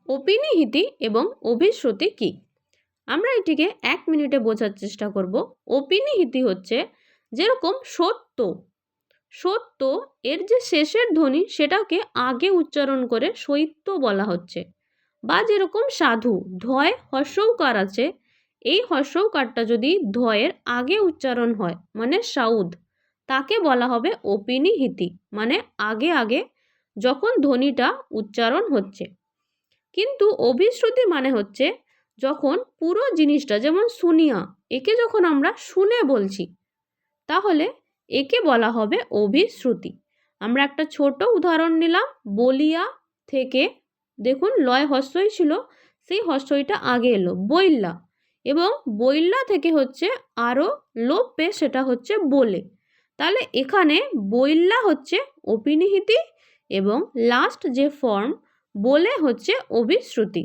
অপিনিহিতি এবং অভিশ্রুতি কি? আমরা এটিকে 1 মিনিটে বোঝার চেষ্টা করব। অপিনিহিতি হচ্ছে যেরকম সত্য, সত্য এর যে শেষের ধ্বনি সেটাকে আগে উচ্চারণ করে সৈত্য বলা হচ্ছে। বা যেরকম সাধু, ধয় হ্রস্বউকার আছে, এই হ্রস্বউকারটা যদি ধয়ের আগে উচ্চারণ হয় মানে সাউদ, তাকে বলা হবে অপিনিহিতি, মানে আগে আগে যখন ধ্বনিটা উচ্চারণ হচ্ছে। কিন্তু অভিশ্রুতি মানে হচ্ছে যখন পুরো জিনিসটা, যেমন শুনিয়া, একে যখন আমরা শুনে বলছি তাহলে একে বলা হবে অভিশ্রুতি। আমরা একটা ছোট উদাহরণ নিলাম, বলিয়া থেকে দেখুন লয় হস্যই ছিল, সেই হস্যইটা আগে এলো বইল্লা, এবং বইল্লা থেকে হচ্ছে আরও লোপ পেয়ে সেটা হচ্ছে বলে। তাহলে এখানে বইল্লা হচ্ছে অপিনিহিতি এবং লাস্ট যে ফর্ম বলে হচ্ছে অভিশ্রুতি।